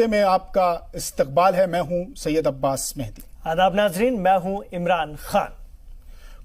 نقطے میں آپ کا استقبال ہے۔ میں ہوں سید عباس مہدی۔ آداب ناظرین، میں ہوں عمران خان۔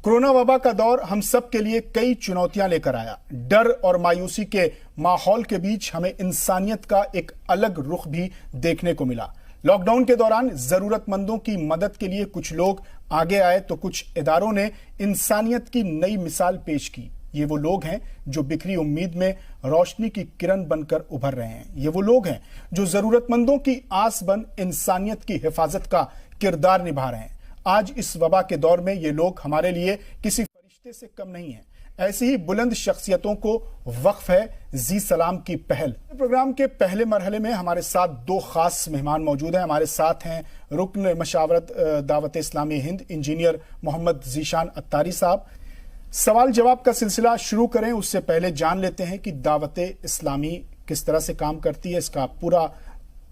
کورونا وبا کا دور ہم سب کے لیے کئی چنوتیاں لے کر آیا۔ ڈر اور مایوسی کے ماحول کے بیچ ہمیں انسانیت کا ایک الگ رخ بھی دیکھنے کو ملا۔ لاک ڈاؤن کے دوران ضرورت مندوں کی مدد کے لیے کچھ لوگ آگے آئے تو کچھ اداروں نے انسانیت کی نئی مثال پیش کی۔ یہ وہ لوگ ہیں جو بکھری امید میں روشنی کی کرن بن کر ابھر رہے ہیں۔ یہ وہ لوگ ہیں جو ضرورت مندوں کی آس بن انسانیت کی حفاظت کا کردار نبھا رہے ہیں۔ آج اس وبا کے دور میں یہ لوگ ہمارے لیے کسی فرشتے سے کم نہیں ہیں۔ ایسی ہی بلند شخصیتوں کو وقف ہے زی سلام کی پہل۔ پروگرام کے پہلے مرحلے میں ہمارے ساتھ دو خاص مہمان موجود ہیں۔ ہمارے ساتھ ہیں رکن مشاورت دعوت اسلامی ہند انجینئر محمد ذیشان اتاری صاحب۔ سوال جواب کا سلسلہ شروع کریں اس سے پہلے جان لیتے ہیں کہ دعوت اسلامی کس طرح سے کام کرتی ہے، اس کا پورا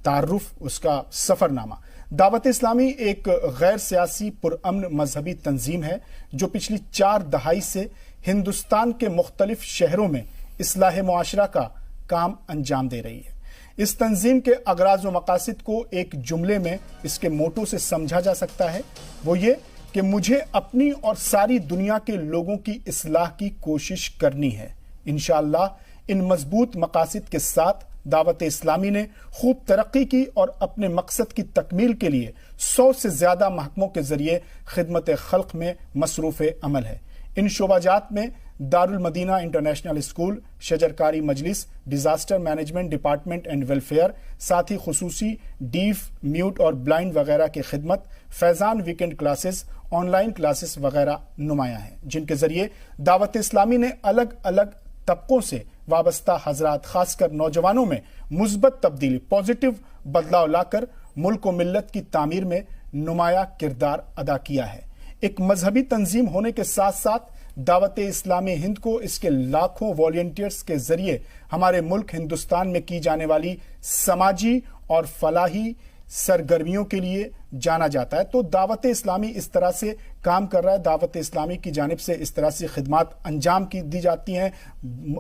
تعارف، اس کا سفر نامہ۔ دعوت اسلامی ایک غیر سیاسی پرامن مذہبی تنظیم ہے جو پچھلی 4 دہائی سے ہندوستان کے مختلف شہروں میں اصلاح معاشرہ کا کام انجام دے رہی ہے۔ اس تنظیم کے اغراض و مقاصد کو ایک جملے میں اس کے موٹو سے سمجھا جا سکتا ہے، وہ یہ کہ مجھے اپنی اور ساری دنیا کے لوگوں کی اصلاح کی کوشش کرنی ہے۔ انشاءاللہ ان مضبوط مقاصد کے ساتھ دعوت اسلامی نے خوب ترقی کی اور اپنے مقصد کی تکمیل کے لیے 100 سے زیادہ محکموں کے ذریعے خدمت خلق میں مصروف عمل ہے۔ ان شعبہ جات میں دارالمدینہ انٹرنیشنل اسکول، شجرکاری مجلس، disaster management department and welfare, ساتھ ہی خصوصی ڈیف، میوٹ اور بلائنڈ وغیرہ کی خدمت، Faizan weekend classes, online classes وغیرہ نمایاں ہیں، جن کے ذریعے دعوت اسلامی نے الگ الگ طبقوں سے وابستہ حضرات خاص کر نوجوانوں میں مثبت تبدیلی، پازیٹو بدلاؤ لا کر ملک و ملت کی تعمیر میں نمایاں کردار ادا کیا ہے۔ ایک مذہبی تنظیم ہونے کے ساتھ ساتھ دعوت اسلامی ہند کو اس کے لاکھوں والنٹیئرز کے ذریعے ہمارے ملک ہندوستان میں کی جانے والی سماجی اور فلاحی سرگرمیوں کے لیے جانا جاتا ہے۔ تو دعوت اسلامی اس طرح سے کام کر رہا ہے، دعوت اسلامی کی جانب سے اس طرح سے خدمات انجام دی جاتی ہیں۔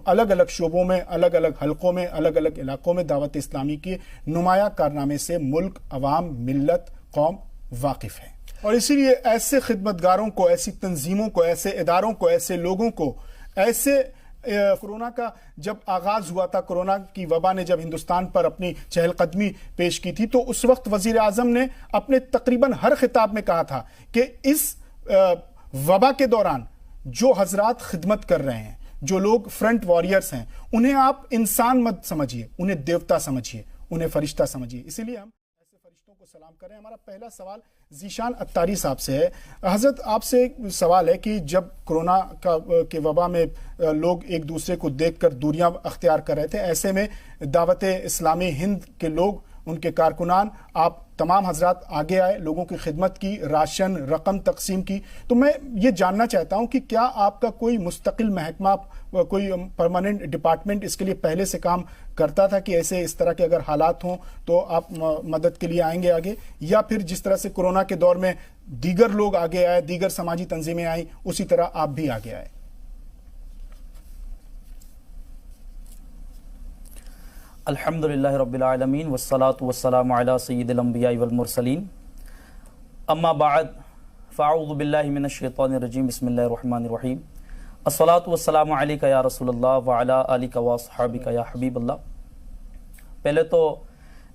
الگ الگ شعبوں میں، الگ الگ حلقوں میں، الگ الگ علاقوں میں دعوت اسلامی کے نمایاں کارنامے سے ملک، عوام، ملت، قوم واقف ہے۔ اور اسی لیے ایسے خدمتگاروں کو، ایسی تنظیموں کو، ایسے اداروں کو، ایسے لوگوں کو، ایسے کورونا کا جب آغاز ہوا تھا، کورونا کی وبا نے جب ہندوستان پر اپنی چہل قدمی پیش کی تھی، تو اس وقت وزیر اعظم نے اپنے تقریباً ہر خطاب میں کہا تھا کہ اس وبا کے دوران جو حضرات خدمت کر رہے ہیں، جو لوگ فرنٹ واریئرز ہیں، انہیں آپ انسان مت سمجھیے، انہیں دیوتا سمجھیے، انہیں فرشتہ سمجھیے۔ اسی لیے ہم ایسے فرشتوں کو سلام کر رہے ہیں۔ ہمارا پہلا سوال ذیشان اتاری صاحب سے ہے۔ حضرت، آپ سے ایک سوال ہے کہ جب کورونا کے وبا میں لوگ ایک دوسرے کو دیکھ کر دوریاں اختیار کر رہے تھے، ایسے میں دعوت اسلامی ہند کے لوگ، ان کے کارکنان، آپ تمام حضرات آگے آئے، لوگوں کی خدمت کی، راشن، رقم تقسیم کی۔ تو میں یہ جاننا چاہتا ہوں کہ کیا آپ کا کوئی مستقل محکمہ، کوئی پرماننٹ ڈپارٹمنٹ اس کے لیے پہلے سے کام کرتا تھا کہ ایسے اس طرح کے اگر حالات ہوں تو آپ مدد کے لیے آئیں گے آگے، یا پھر جس طرح سے کورونا کے دور میں دیگر لوگ آگے آئے، دیگر سماجی تنظیمیں آئیں، اسی طرح آپ بھی آگے آئے؟ الحمدللہ رب العالمین والصلاة والسلام علی سید الانبیاء والمرسلین، اما بعد فاعوذ باللہ من الشیطان الرجیم، بسم اللہ الرحمن الرحیم، الصلاة والسلام علیکہ یا رسول اللہ وعلی آلکہ واصحابکہ یا حبیب اللہ۔ پہلے تو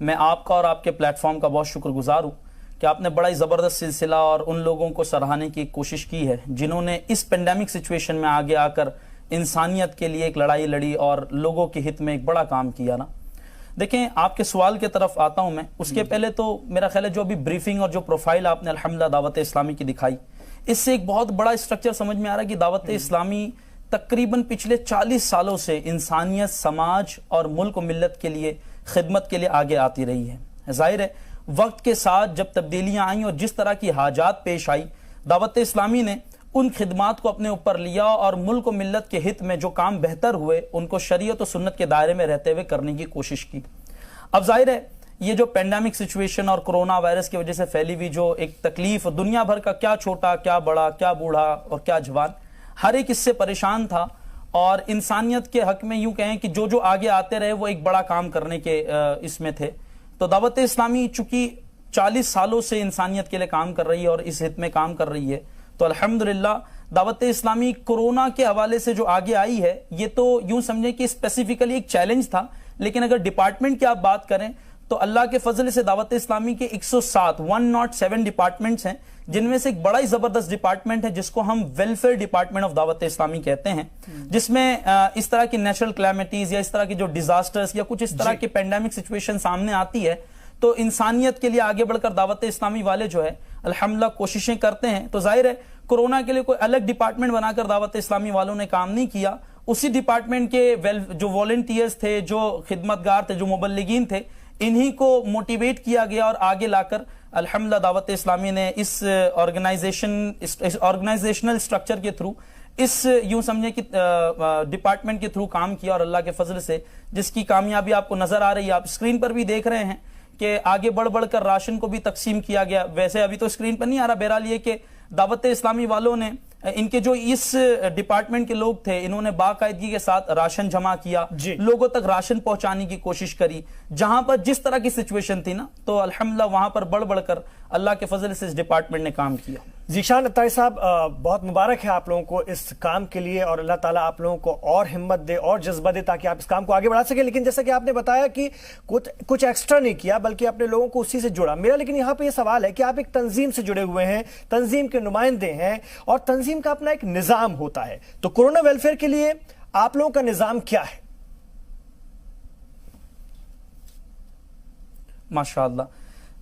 میں آپ کا اور آپ کے پلیٹ فارم کا بہت شکر گزار ہوں کہ آپ نے بڑا ہی زبردست سلسلہ اور ان لوگوں کو سراہنے کی کوشش کی ہے جنہوں نے اس پینڈیمک سچویشن میں آگے آ کر انسانیت کے لیے ایک لڑائی لڑی اور لوگوں کے ہت میں ایک بڑا کام کیا نا۔ دیکھیں، آپ کے سوال کی طرف آتا ہوں میں، اس کے پہلے تو میرا خیال ہے جو ابھی بریفنگ اور جو پروفائل آپ نے الحمدللہ دعوت اسلامی کی دکھائی، اس سے ایک بہت بڑا اسٹرکچر سمجھ میں آ رہا ہے کہ دعوت اسلامی تقریباً پچھلے 40 سالوں سے انسانیت، سماج اور ملک و ملت کے لیے خدمت کے لیے آگے آتی رہی ہے۔ ظاہر ہے وقت کے ساتھ جب تبدیلیاں آئیں اور جس طرح کی حاجات پیش آئی، دعوت اسلامی نے ان خدمات کو اپنے اوپر لیا اور ملک و ملت کے ہت میں جو کام بہتر ہوئے ان کو شریعت و سنت کے دائرے میں رہتے ہوئے کرنے کی کوشش کی۔ اب ظاہر ہے یہ جو پینڈیمک سچویشن اور کرونا وائرس کی وجہ سے پھیلی ہوئی جو ایک تکلیف، دنیا بھر کا کیا چھوٹا، کیا بڑا، کیا بوڑھا اور کیا جوان، ہر ایک اس سے پریشان تھا، اور انسانیت کے حق میں یوں کہیں کہ جو آگے آتے رہے وہ ایک بڑا کام کرنے کے اس میں تھے۔ تو دعوت اسلامی چونکہ 40 سالوں سے انسانیت کے لیے کام کر رہی ہے اور اس ہت میں کام کر رہی ہے، تو الحمدللہ دعوت اسلامی کورونا کے حوالے سے جو آگے آئی ہے، یہ تو یوں سمجھیں کہ اسپیسیفکلی ایک چیلنج تھا، لیکن اگر ڈپارٹمنٹ کی آپ بات کریں تو اللہ کے فضل سے دعوت اسلامی کے 107 ڈپارٹمنٹس ہیں، جن میں سے ایک بڑا ہی زبردست ڈپارٹمنٹ ہے جس کو ہم ویلفیئر ڈپارٹمنٹ آف دعوت اسلامی کہتے ہیں، جس میں اس طرح کی نیچرل کلیمٹیز یا اس طرح کی جو ڈیزاسٹرز یا کچھ اس طرح کی پینڈیمک سچویشن سامنے آتی ہے، تو انسانیت کے لیے آگے بڑھ کر دعوت اسلامی والے جو ہے الحمدللہ کوششیں کرتے ہیں۔ تو ظاہر ہے کورونا کے لیے کوئی الگ ڈپارٹمنٹ بنا کر دعوت اسلامی والوں نے کام نہیں کیا، اسی ڈپارٹمنٹ کے جو والنٹیئرز تھے، جو خدمتگار تھے، جو مبلغین تھے، انہی کو موٹیویٹ کیا گیا اور آگے لا کر الحمدللہ دعوت اسلامی نے اس آرگنائزیشنل سٹرکچر کے تھرو، اس یوں سمجھیں کہ ڈپارٹمنٹ کے تھرو کام کیا، اور اللہ کے فضل سے جس کی کامیابی آپ کو نظر آ رہی ہے، آپ اسکرین پر بھی دیکھ رہے ہیں کہ آگے بڑھ بڑھ کر راشن کو بھی تقسیم کیا گیا۔ ویسے ابھی تو اسکرین پر نہیں آ رہا، بہرحال یہ کہ دعوت اسلامی والوں نے، ان کے جو اس ڈپارٹمنٹ کے لوگ تھے، انہوں نے باقاعدگی کے ساتھ راشن جمع کیا، لوگوں تک راشن پہنچانے کی کوشش کری، جہاں پر جس طرح کی سچویشن تھی نا، تو الحمدللہ وہاں پر بڑھ بڑھ کر اللہ کے فضل سے اس ڈپارٹمنٹ نے کام کیا۔ ذیشان اتاری صاحب، بہت مبارک ہے آپ لوگوں کو اس کام کے لیے، اور اللہ تعالیٰ آپ لوگوں کو اور ہمت دے اور جذبہ دے تاکہ آپ اس کام کو آگے بڑھا سکیں۔ لیکن جیسا کہ آپ نے بتایا کہ کچھ ایکسٹرا نہیں کیا بلکہ اپنے لوگوں کو اسی سے جوڑا۔ میرا لیکن یہاں پہ یہ سوال ہے کہ آپ ایک تنظیم سے جڑے ہوئے ہیں، تنظیم کے نمائندے ہیں، اور تنظیم کا اپنا ایک نظام ہوتا ہے، تو کورونا ویلفیئر کے لیے آپ لوگوں کا نظام کیا ہے؟ ماشاءاللہ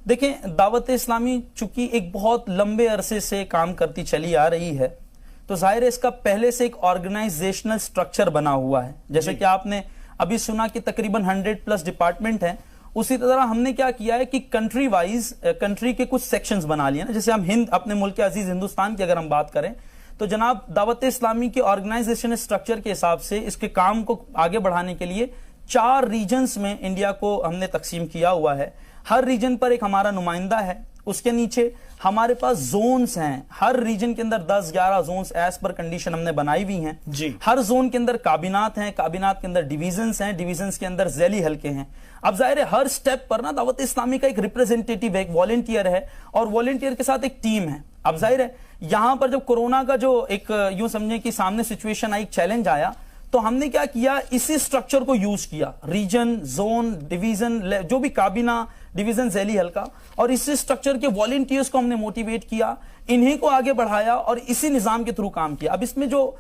دیکھیں، دعوت اسلامی چونکہ ایک بہت لمبے عرصے سے کام کرتی چلی آ رہی ہے، تو ظاہر ہے اس کا پہلے سے ایک آرگنائزیشنل سٹرکچر بنا ہوا ہے، جیسے کہ آپ نے ابھی سنا کہ تقریباً 100+ ڈپارٹمنٹ ہیں۔ اسی طرح ہم نے کیا کیا ہے کہ کنٹری وائز کنٹری کے کچھ سیکشنز بنا لیے نا، جیسے ہم اپنے ملک عزیز ہندوستان کی اگر ہم بات کریں تو جناب دعوت اسلامی کے آرگنائزیشن سٹرکچر کے حساب سے اس کے کام کو آگے بڑھانے کے لیے 4 ریجنز میں انڈیا کو ہم نے تقسیم کیا ہوا ہے۔ ہر ریجن پر ایک ہمارا نمائندہ ہے، اس کے نیچے ہمارے پاس زونز ہیں، ہر ریجن کے اندر 10-11 زونز ایز پر کنڈیشن ہم نے بنائی ہوئی ہیں۔ ہر زون کے اندر کابینات ہیں، کابینات کے اندر ڈویژنز ہیں، ڈویژنز کے اندر ذیلی حلقے ہیں۔ اب ظاہر ہے ہر سٹیپ پر نا دعوت اسلامی کا ایک ریپریزنٹیٹیو ہے، ایک والنٹیئر ہے، اور والنٹیئر کے ساتھ ایک ٹیم ہے۔ اب ظاہر ہے یہاں پر جب کورونا کا جو ایک یوں سمجھیں کہ سامنے سچویشن آئی، چیلنج آیا، تو ہم نے کیا کیا، اسی سٹرکچر کو یوز کیا، ریجن، زون، ڈویژن، جو بھی کابینہ، ڈویژن، ذیلی حلقہ، اور اسی سٹرکچر کے والنٹیئرز کو ہم نے موٹیویٹ کیا، انہیں کو آگے بڑھایا اور اسی نظام کے تھرو کام کیا۔ اب اس میں جو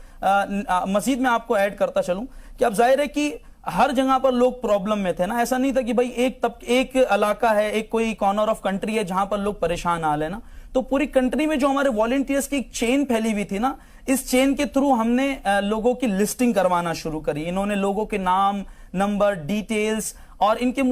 مزید میں آپ کو ایڈ کرتا چلوں کہ اب ظاہر ہے کہ ہر جگہ پر لوگ پرابلم میں تھے نا، ایسا نہیں تھا کہ بھائی ایک علاقہ ہے، ایک کوئی کارنر آف کنٹری ہے جہاں پر لوگ پریشان حال ہے نا، تو پوری کنٹری میں جو ہمارے والنٹیئرز کی ایک چین پھیلی ہوئی تھی نا، اس چین کے تھرو ہم نے لوگوں کی لسٹنگ کروانا شروع کری۔ انہوں نے لوگوں کے نام، نمبر، ڈیٹیلز اور ان کے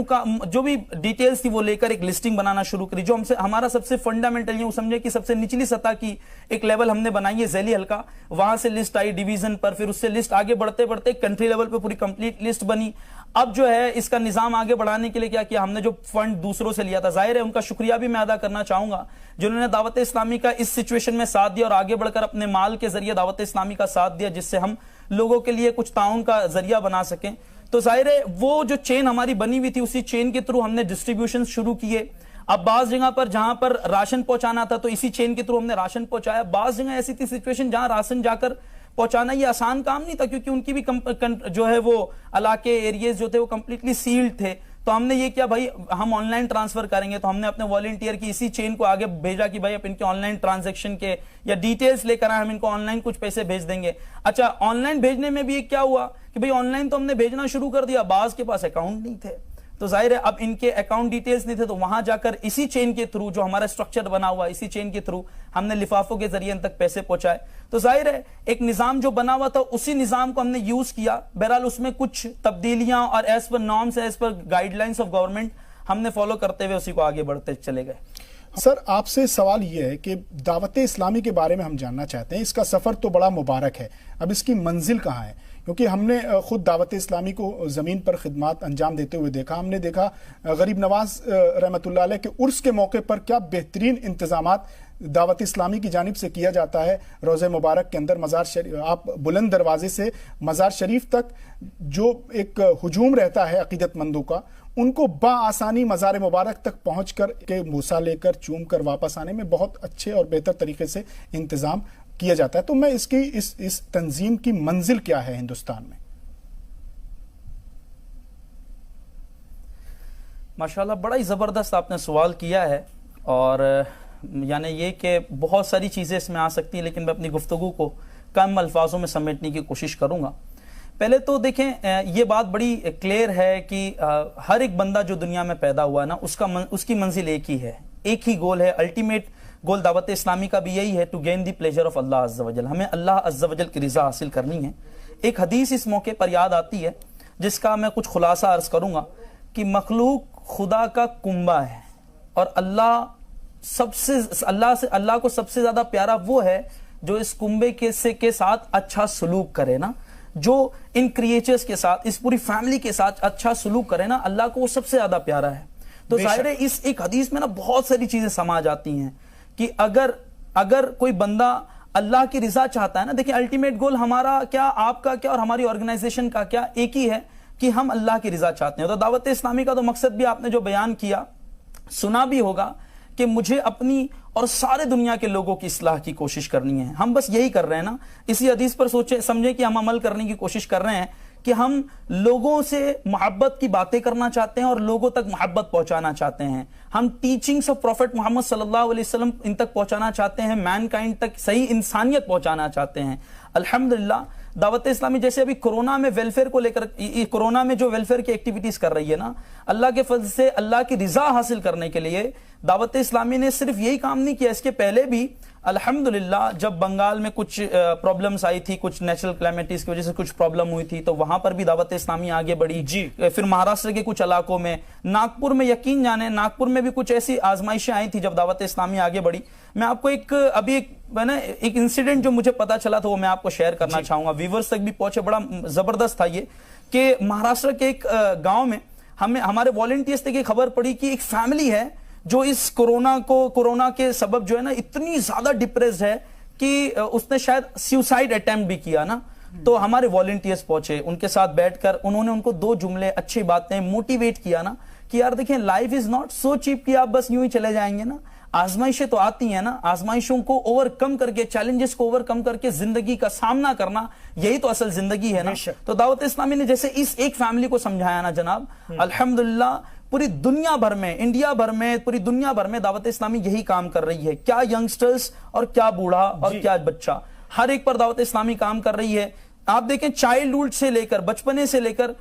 جو بھی ڈیٹیلز تھی وہ لے کر ایک لسٹنگ بنانا شروع کری، جو ہمارا سب سے فنڈامنٹل یہ سمجھے کہ سب سے نچلی سطح کی ایک لیول ہم نے بنائی ہے، ذیلی حلقہ، وہاں سے لسٹ آئی ڈویژن پر، پھر اس سے لسٹ آگے بڑھتے بڑھتے کنٹری لیول پہ پوری کمپلیٹ لسٹ بنی۔ اب جو ہے اس کا نظام آگے بڑھانے کے لیے کیا کیا ہم نے، جو فنڈ دوسروں سے لیا تھا، ظاہر ہے ان کا شکریہ بھی میں ادا کرنا چاہوں گا جنہوں نے دعوت اسلامی کا اس سچویشن میں ساتھ دیا اور آگے بڑھ کر اپنے مال کے ذریعے دعوت اسلامی کا ساتھ دیا، جس سے ہم لوگوں کے لیے کچھ تعاون کا ذریعہ بنا سکیں۔ تو ظاہر ہے وہ جو چین ہماری بنی ہوئی تھی، اسی چین کے تھرو ہم نے ڈسٹریبیوشن شروع کیے۔ اب بعض جگہ پر جہاں پر راشن پہنچانا تھا تو اسی چین کے تھرو ہم نے راشن پہنچایا۔ بعض جگہ ایسی تھی سچویشن جہاں راشن جا کر پہنچانا یہ آسان کام نہیں تھا، کیونکہ ان کی بھی جو ہے وہ علاقے، ایریاز جو تھے وہ کمپلیٹلی سیلڈ تھے۔ تو ہم نے یہ کیا، بھائی ہم آن لائن ٹرانسفر کریں گے، تو ہم نے اپنے والنٹیئر کی اسی چین کو آگے بھیجا کہ بھائی اب ان کے آن لائن ٹرانزیکشن کے یا ڈیٹیلز لے کر آئے، ہم ان کو آن لائن کچھ پیسے بھیج دیں گے۔ اچھا، آن لائن بھیجنے میں بھی ایک کیا ہوا کہ بھائی آن لائن تو ہم نے بھیجنا شروع کر دیا، بعض کے پاس اکاؤنٹ نہیں تھے، تو ظاہر ہے اب ان کے اکاؤنٹ ڈیٹیلز نہیں تھے، تو وہاں جا کر اسی چین کے تھرو جو ہمارا سٹرکچر بنا ہوا، اسی چین کے تھرو ہم نے لفافوں کے ذریعے ان تک پیسے پہنچائے۔ تو ظاہر ہے ایک نظام جو بنا ہوا تھا اسی نظام کو ہم نے یوز کیا۔ بہرحال اس میں کچھ تبدیلیاں اور as per norms, as per guide lines of government ہم نے فالو کرتے ہوئے اسی کو آگے بڑھتے چلے گئے۔ سر، آپ سے سوال یہ ہے کہ دعوت اسلامی کے بارے میں ہم جاننا چاہتے ہیں، اس کا سفر تو بڑا مبارک ہے، اب اس کی منزل کہاں ہے؟ کیونکہ ہم نے خود دعوت اسلامی کو زمین پر خدمات انجام دیتے ہوئے دیکھا، ہم نے دیکھا غریب نواز رحمۃ اللہ علیہ کے عرس کے موقع پر کیا بہترین انتظامات دعوت اسلامی کی جانب سے کیا جاتا ہے۔ روضہ مبارک کے اندر مزار شریف، آپ بلند دروازے سے مزار شریف تک جو ایک ہجوم رہتا ہے عقیدت مندوں کا، ان کو بآسانی مزار مبارک تک پہنچ کر کے بوسہ لے کر چوم کر واپس آنے میں بہت اچھے اور بہتر طریقے سے انتظام کیا جاتا ہے. تو میں اس تنظیم کی منزل کیا ہے ہندوستان میں؟ ماشاءاللہ بڑا ہی زبردست آپ نے سوال کیا ہے، اور یعنی یہ کہ بہت ساری چیزیں اس میں آ سکتی ہیں، لیکن میں اپنی گفتگو کو کم الفاظوں میں سمیٹنے کی کوشش کروں گا. پہلے تو دیکھیں یہ بات بڑی کلیئر ہے کہ ہر ایک بندہ جو دنیا میں پیدا ہوا ہے نا، اس کی منزل ایک ہی ہے، ایک ہی گول ہے. الٹیمیٹ گول دعوت اسلامی کا بھی یہی ہے، to gain the pleasure of Allah عز و جل. ہمیں اللہ عز و جل کی رضا حاصل کرنی ہے. ایک حدیث اس موقع پر یاد آتی ہے جس کا میں کچھ خلاصہ عرض کروں گا کہ مخلوق خدا کا کنبہ ہے، اور اللہ کو سب سے زیادہ پیارا وہ ہے جو اس کنبے کے ساتھ اچھا سلوک کرے نا، جو ان کریچرز کے ساتھ، اس پوری فیملی کے ساتھ اچھا سلوک کرے نا، اللہ کو وہ سب سے زیادہ پیارا ہے. تو ظاہر ہے اس ایک حدیث میں نا بہت ساری چیزیں سما جاتی ہیں کہ اگر کوئی بندہ اللہ کی رضا چاہتا ہے نا، دیکھیں الٹیمیٹ گول ہمارا کیا، آپ کا کیا، اور ہماری آرگنائزیشن کا کیا، ایک ہی ہے کہ ہم اللہ کی رضا چاہتے ہیں. تو دعوت اسلامی کا تو مقصد بھی آپ نے جو بیان کیا، سنا بھی ہوگا کہ مجھے اپنی اور سارے دنیا کے لوگوں کی اصلاح کی کوشش کرنی ہے. ہم بس یہی کر رہے ہیں نا، اسی حدیث پر سمجھیں کہ ہم عمل کرنے کی کوشش کر رہے ہیں کہ ہم لوگوں سے محبت کی باتیں کرنا چاہتے ہیں اور لوگوں تک محبت پہنچانا چاہتے ہیں. ہم ٹیچنگز آف پروفٹ محمد صلی اللہ علیہ وسلم ان تک پہنچانا چاہتے ہیں، مین کائنڈ تک صحیح انسانیت پہنچانا چاہتے ہیں. الحمدللہ دعوت اسلامی جیسے ابھی کورونا میں ویلفیئر کو لے کر، کورونا میں جو ویلفیئر کی ایکٹیویٹیز کر رہی ہے نا، اللہ کے فضل سے اللہ کی رضا حاصل کرنے کے لیے دعوت اسلامی نے صرف یہی کام نہیں کیا. اس کے پہلے بھی الحمدللہ جب بنگال میں کچھ پرابلمز آئی تھی، کچھ نیچرل کلائمیٹیز کی وجہ سے کچھ پرابلم ہوئی تھی، تو وہاں پر بھی دعوت اسلامی آگے بڑھی. پھر مہاراشٹر کے کچھ علاقوں میں، ناگپور میں، یقین جانے ناگپور میں بھی کچھ ایسی آزمائشیں آئی تھی جب دعوت اسلامی آگے بڑھی. میں آپ کو ایک انسیڈنٹ جو مجھے پتا چلا تھا وہ میں آپ کو شیئر کرنا چاہوں گا، ویورز تک بھی پہنچے. بڑا زبردست تھا یہ کہ مہاراشٹر کے ایک گاؤں میں ہمارے والنٹیئرز سے خبر پڑی کہ ایک فیملی ہے جو اس کورونا کے سبب جو ہے نا اتنی زیادہ ڈپریسڈ ہے کہ اس نے شاید سیوسائیڈ اٹیمپٹ بھی کیا نا. تو ہمارے والنٹیئرز پہنچے، ان کے ساتھ بیٹھ کر انہوں نے ان کو 2 جملے اچھی باتیں موٹیویٹ کیا نا کہ یار دیکھیں life is not so cheap کہ آپ بس یوں ہی چلے جائیں گے نا. آزمائشیں تو آتی ہیں نا، آزمائشوں کو اوور کم کر کے، چیلنجز کو اوور کم کر کے زندگی کا سامنا کرنا، یہی تو اصل زندگی ہے نا. تو دعوت اسلامی نے جیسے اس ایک فیملی کو سمجھایا نا جناب، الحمدللہ پوری دنیا بھر میں، انڈیا بھر میں، پوری دنیا بھر میں دعوت اسلامی یہی کام کر رہی ہے. کیا ینگسٹرز اور کیا بوڑھا اور کیا بچہ، ہر ایک پر دعوت اسلامی کام کر رہی ہے. آپ دیکھیں چائلڈہڈ سے لے کر، بچپنے سے لے کر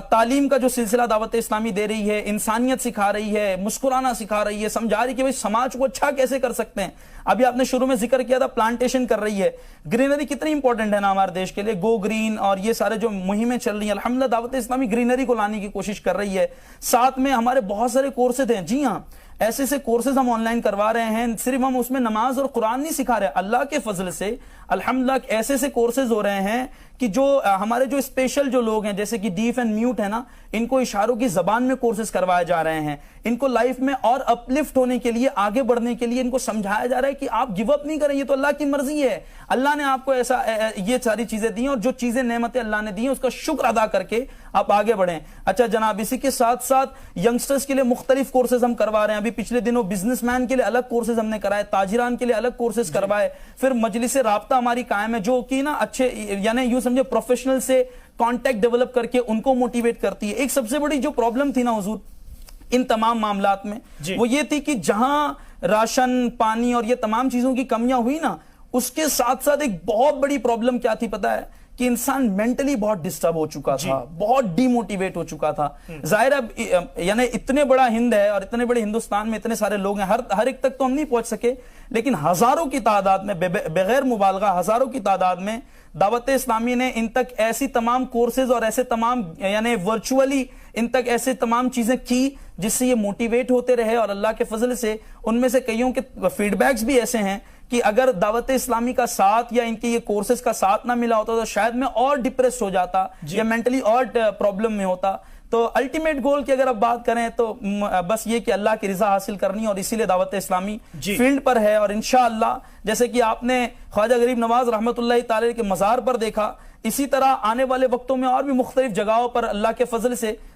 تعلیم کا جو سلسلہ دعوت اسلامی دے رہی ہے، انسانیت سکھا رہی ہے، مسکرانا سکھا رہی ہے، سمجھا رہی ہے کہ بھئی سماج کو اچھا کیسے کر سکتے ہیں. ابھی آپ نے شروع میں ذکر کیا تھا پلانٹیشن کر رہی ہے. گرینری کتنی امپورٹنٹ ہے نا ہمارے دیش کے لیے، گو گرین اور یہ سارے جو مہمیں چل رہی ہیں، الحمدللہ دعوت اسلامی گرینری کو لانے کی کوشش کر رہی ہے. ساتھ میں ہمارے بہت سارے کورسز ہیں. جی ہاں، ایسے کورسز ہم آن لائن کروا رہے ہیں. صرف ہم اس میں نماز اور قرآن نہیں سکھا رہے، اللہ کے فضل سے الحمدللہ ایسے کورسز ہو رہے ہیں کہ جو ہمارے جو اسپیشل جو لوگ ہیں جیسے کہ ڈیف اینڈ میوٹ ہے نا، ان کو اشاروں کی زبان میں کورسز کروائے جا رہے ہیں. ان کو لائف میں اور اپلفٹ ہونے کے لیے، آگے بڑھنے کے لیے ان کو سمجھایا جا رہا ہے کہ آپ گیو اپ نہیں کریں، یہ تو اللہ کی مرضی ہے. اللہ نے آپ کو ایسا یہ ساری چیزیں دی ہیں، اور جو چیزیں نعمتیں اللہ نے دی ہیں اس کا شکر ادا کر کے آپ آگے بڑھیں. اچھا جناب، اسی کے ساتھ ساتھ ینگسٹرز کے لیے مختلف کورسز ہم کروا رہے ہیں. ابھی پچھلے دنوں بزنس مین کے لیے الگ کورسز ہم نے کرائے، تاجران کے لیے الگ کورسز کروائے. پھر مجلس رابطہ ہماری قائم ہے جو کہ نا اچھے، یعنی یوں سمجھے پروفیشنل سے کانٹیکٹ ڈیولپ کر کے ان کو موٹیویٹ کرتی ہے. ایک سب سے بڑی جو پرابلم تھی نا حضور ان تمام معاملات میں، وہ یہ تھی کہ جہاں راشن، پانی اور یہ تمام چیزوں کی کمیاں ہوئی نا، اس کے ساتھ ساتھ ایک بہت بڑی پرابلم کیا تھی پتا ہے؟ کہ انسان مینٹلی بہت ڈسٹرب ہو چکا تھا، بہت ڈی موٹیویٹ ہو چکا تھا. ظاہر اب یعنی اتنے بڑا ہند ہے اور اتنے بڑے ہندوستان میں اتنے سارے لوگ ہیں، ہر ایک تک تو ہم نہیں پہنچ سکے، لیکن ہزاروں کی تعداد میں، بغیر مبالغہ ہزاروں کی تعداد میں دعوت اسلامی نے ان تک ایسی تمام کورسز اور ایسے تمام یعنی ورچولی ان تک ایسے تمام چیزیں کی جس سے یہ موٹیویٹ ہوتے رہے. اور اللہ کے فضل سے ان میں سے کئیوں کے فیڈ بیکس بھی ایسے ہیں کہ اگر دعوت اسلامی کا ساتھ یا ان کے یہ کورسز کا ساتھ نہ ملا ہوتا تو شاید میں اور ڈپریس ہو جاتا یا مینٹلی اور پرابلم میں ہوتا. تو الٹیمیٹ گول کی اگر آپ بات کریں تو بس یہ کہ اللہ کی رضا حاصل کرنی، اور اسی لیے دعوت اسلامی فیلڈ پر ہے. اور انشاءاللہ جیسے کہ آپ نے خواجہ غریب نواز رحمت اللہ تعالی کے مزار پر دیکھا، اسی طرح آنے والے وقتوں میں اور بھی مختلف جگہوں پر اللہ کے فضل سے